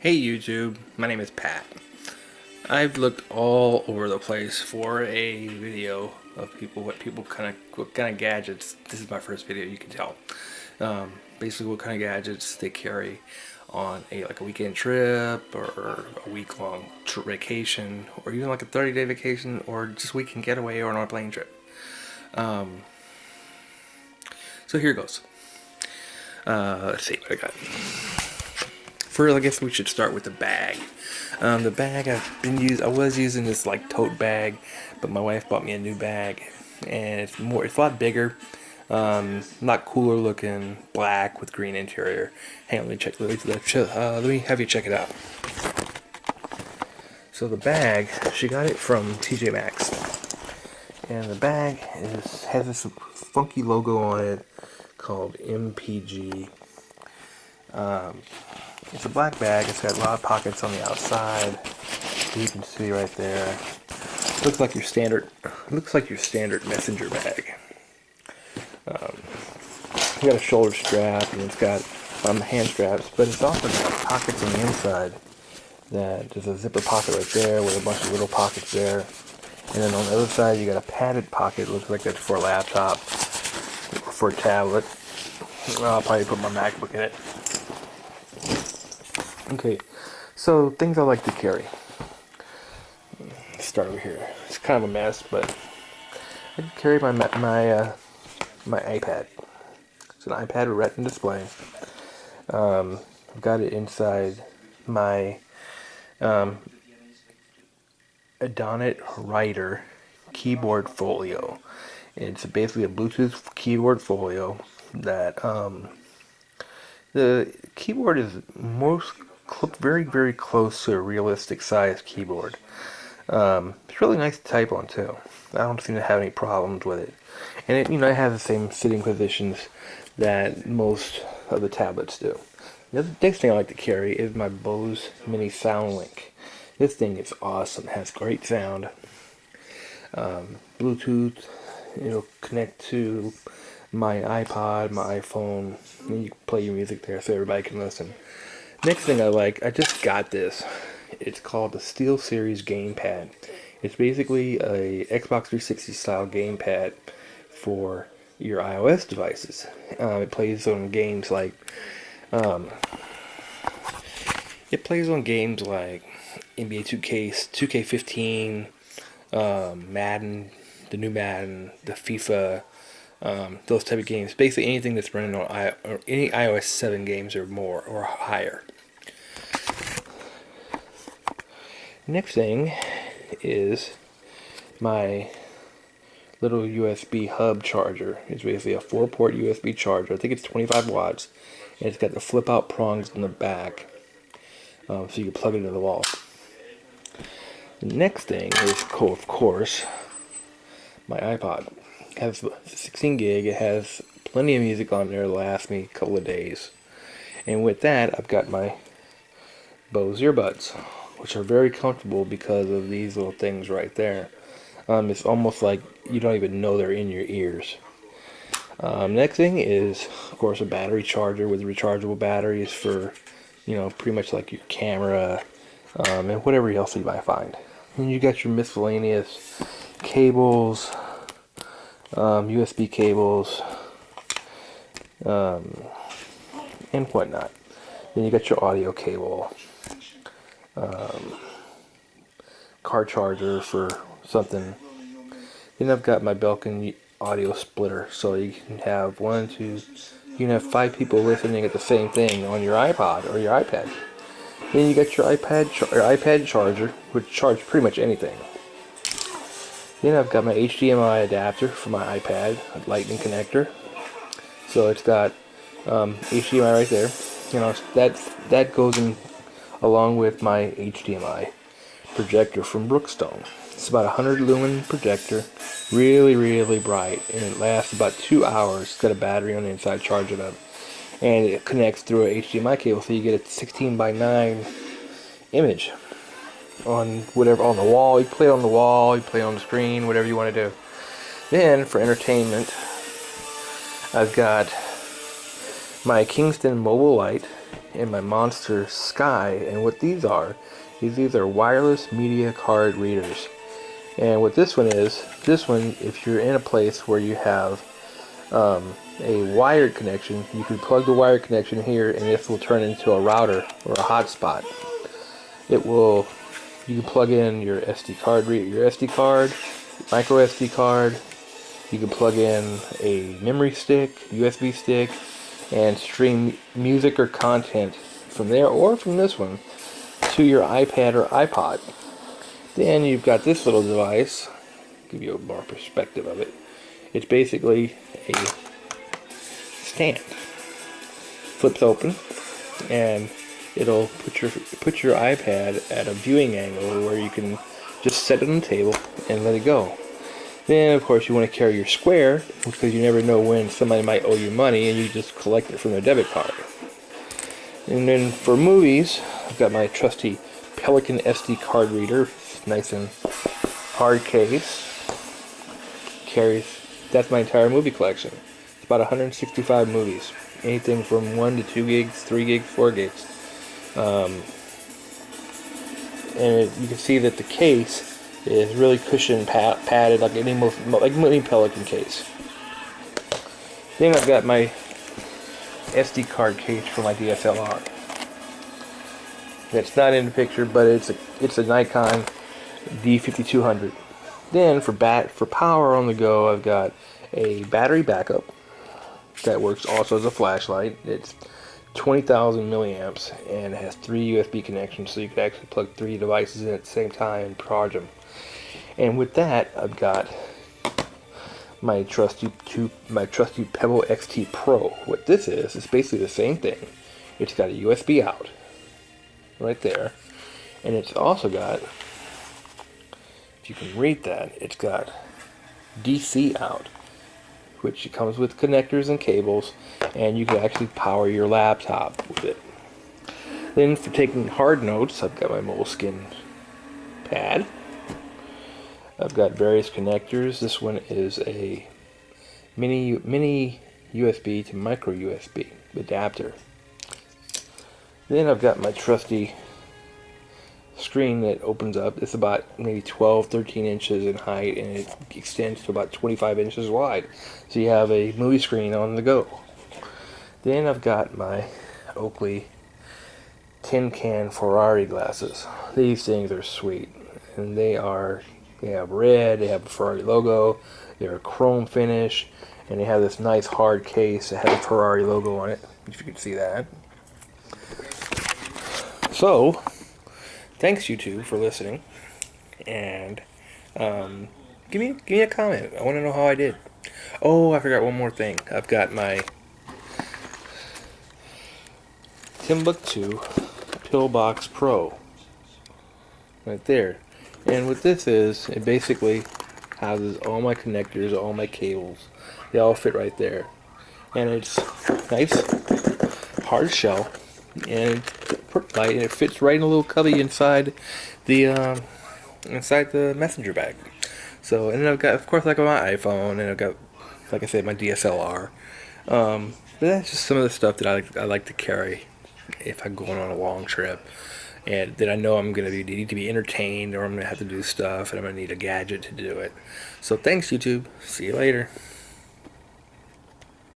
Hey YouTube, my name is Pat. I've looked all over the place for a video of what kind of gadgets. This is my first video, you can tell. Basically, what kind of gadgets they carry on a weekend trip or a week long vacation or even like a 30-day vacation or just weekend getaway or on a plane trip. So here goes. Let's see what I got. First, I guess we should start with the bag. The bag I was using this like tote bag, but my wife bought me a new bag, and it's a lot bigger, not cooler looking, black with green interior. Hang on, let me have you check it out. So the bag, she got it from TJ Maxx, and the bag has this funky logo on it called MPG. It's a black bag. It's got a lot of pockets on the outside. You can see right there. Looks like your standard messenger bag. It's got a shoulder strap and it's got hand straps, but it's also got pockets on the inside. There's a zipper pocket right there with a bunch of little pockets there, and then on the other side you got a padded pocket. Looks like that's for a laptop or for a tablet. I'll probably put my MacBook in it. Okay, so things I like to carry. Let's start over here. It's kind of a mess, but I can carry my iPad. It's an iPad with Retina display. I've got it inside my Adonit Writer keyboard folio. It's basically a Bluetooth keyboard folio that the keyboard is very, very close to a realistic size keyboard. It's really nice to type on too. I don't seem to have any problems with it, and it has the same sitting positions that most of the tablets do. The other next thing I like to carry is my Bose Mini SoundLink. This thing is awesome. It has great sound. Bluetooth. It'll connect to my iPod, my iPhone, and you can play your music there so everybody can listen. Next thing I just got this. It's called the SteelSeries Gamepad. It's basically a Xbox 360 style gamepad for your iOS devices. It plays on games like NBA 2K, 2K15, Madden, the new Madden, the FIFA, those type of games. Basically anything that's running on any iOS 7 games or more or higher. Next thing is my little USB hub charger. It's basically a 4-port USB charger. I think it's 25 watts, and it's got the flip out prongs in the back, so you can plug it into the wall. The next thing is, of course, my iPod. It has 16 gig. It has plenty of music on there to last me a couple of days. And with that, I've got my Bose earbuds, which are very comfortable because of these little things right there. It's almost like you don't even know they're in your ears. Next thing is, of course, a battery charger with rechargeable batteries for, pretty much like your camera, and whatever else you might find. And you got your miscellaneous cables, USB cables, and whatnot. Then you got your audio cable, car charger for something. Then I've got my Belkin audio splitter, so you can have you can have 5 people listening at the same thing on your iPod or your iPad. Then you got your iPad charger, which charges pretty much anything. Then I've got my HDMI adapter for my iPad, a lightning connector. So it's got HDMI right there. That goes in along with my HDMI projector from Brookstone. It's about a 100 lumen projector, really, really bright, and it lasts about 2 hours. It's got a battery on the inside, charge it up, and it connects through a HDMI cable, so you get a 16:9 image on the wall. You play it on the wall, you play it on the screen, whatever you want to do. Then for entertainment, I've got my Kingston mobile light and my Monster Sky. And what these are is these are wireless media card readers. And what this one is, if you're in a place where you have a wired connection, you can plug the wired connection here, and this will turn into a router or a hotspot. It will. You can plug in your SD card, micro SD card. You can plug in a memory stick, USB stick, and stream music or content from there or from this one to your iPad or iPod. Then you've got this little device. Give you a more perspective of it. It's basically a stand. Flips open, and it'll put your iPad at a viewing angle where you can just set it on the table and let it go. Then, of course, you want to carry your square because you never know when somebody might owe you money, and you just collect it from their debit card. And then for movies, I've got my trusty Pelican SD card reader. Nice and hard case. That's my entire movie collection. It's about 165 movies. Anything from 1 to 2 gigs, 3 gigs, 4 gigs. And you can see that the case is really cushion padded like any Pelican case. Then I've got my SD card case for my DSLR. It's not in the picture, but it's a Nikon D5200. Then for power on the go, I've got a battery backup that works also as a flashlight. It's 20,000 milliamps and it has 3 USB connections, so you can actually plug 3 devices in at the same time and charge them. And with that, I've got my trusty Pebble XT Pro. What this is, it's basically the same thing. It's got a USB out right there, and it's also got, if you can read that, it's got DC out, which comes with connectors and cables, and you can actually power your laptop with it. Then for taking hard notes, I've got my Moleskine pad. I've got various connectors. This one is a mini USB to micro USB adapter. Then I've got my trusty screen that opens up. It's about maybe 13 inches in height, and it extends to about 25 inches wide. So you have a movie screen on the go. Then I've got my Oakley tin can Ferrari glasses. These things are sweet, and they have red, they have a Ferrari logo, they're a chrome finish, and they have this nice hard case that has a Ferrari logo on it, if you can see that. So, thanks YouTube for listening, and give me a comment. I want to know how I did. Oh, I forgot one more thing. I've got my Timbuktu Pillbox Pro right there. And what this is, it basically houses all my connectors, all my cables. They all fit right there. And it's nice, hard shell, and light, and it fits right in a little cubby inside the messenger bag. So, and then I've got, of course, like my iPhone, and I've got, like I said, my DSLR. But that's just some of the stuff that I like to carry if I'm going on a long trip, and that I know I'm going to need to be entertained, or I'm going to have to do stuff, and I'm going to need a gadget to do it. So thanks, YouTube. See you later.